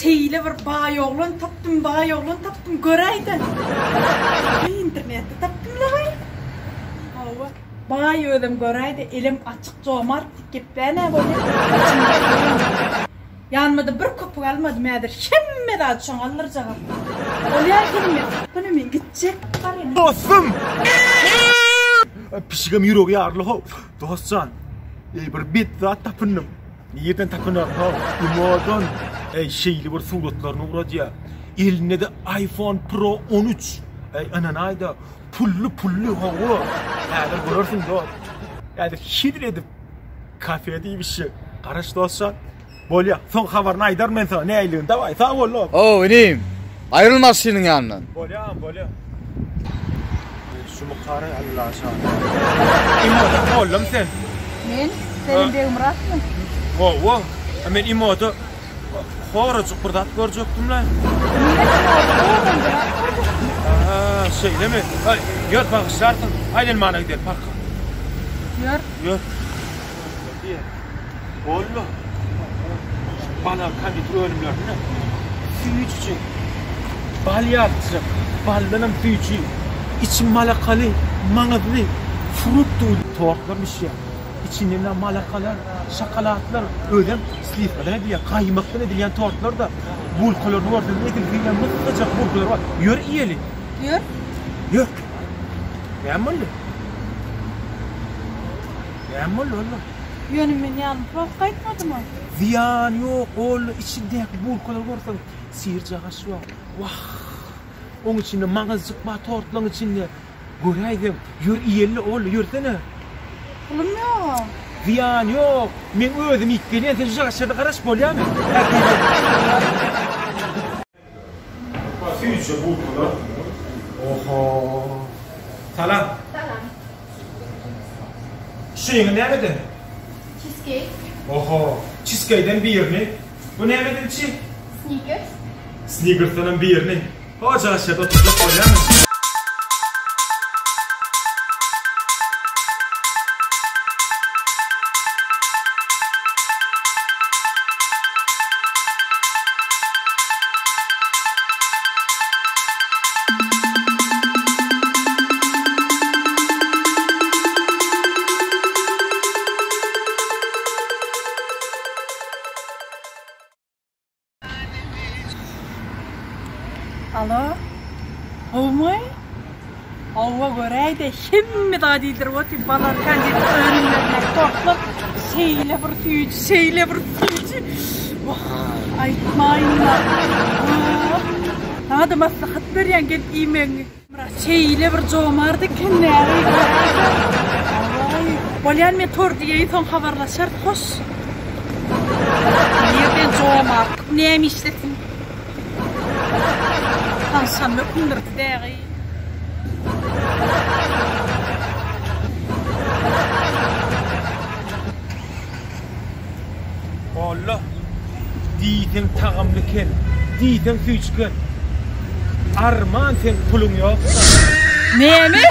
şeyle bir bay oğlan taptım göreydi. İnternette taptım la bay. Hava bay ödüm göreydi elim açık comart gepene böyle. Yanmadı bir kopuk almadım yadır. Şemme daha çoğun alıracağım. Olaya gelme. Bunu men gidecek. Dostum! Pişigim yürüyor yarlı. Dostcan. Bir bit daha tapınım. Niyeten tapınır. Umadan şeyli bir suratlarını uğradı ya. Eline de iPhone Pro 13. Ananayda pullu hava. Yani görürsün dost. Yani şidir edip kafeye değil bir şey. Karış dostcan. Bolya, son haberini aydar men sana. Ne aylığın? Davay, sağ ol oğlum. Oo, ineyim. Ayrılmaz senin yanından. Bolya. Şu mukarı Allah aşkına. İmoda oğlum sen. Men senin de umratsın. Wow. Men imoda horacık bir dat görecektim lan. Şeyle mi? Gör bakışlartın. Aynen bana gidelim parka. Gör. Oğlum. Bana kanıtı ölümlerine füyücü balyatçı ballanım füyücü içim malakalı manadlı frutlu tortlamış ya içinde malakalar şokolatlar ödem slifler diye kaymaklı edilen tortlar da bulkuların ortasında edildiğinden mutlacak bulkular var yör iyeli yör beğenmeli oğlum Yönümün yanı çok kayıtmadı mı? Ziyan yok oğlum içindeki bulkular varsa sıyırcağı şu an. Vah! Onun içinde mağazcık var tortların içinde. Göreydim. Yür iyeli oğlum yürsene. Oğlum yok. Ziyan yok. Men özüm ilk gelen sen şu aşağıda karaş bolya mı? Sıyırca bulkular. Oho. Salam. Şeyin ne yapedin? Cheesecake. Oho, cheesecake'den birini. Bu ne medin içi? Snickers. Snickers'tan birini. Hoca aşağıda oturacak öyle mi? Alo? Olmay? Hava göreydi. Şimdi daha değildir. O tip balarken dedi önümlerine korktum. Şeyle bir füyücü. Aytmayın lan. Sana da maslahat veriyen gel imen. Şeyle bir comardı ki ne? Bolyan men tor diye son haberlaşar. Hoş. Nereden comar? Neymişlesin? Tansam öpünür deği. Allah. Diyden tağımlıken, diyden füyüçken. Arman sen pulun yok. Ne mi?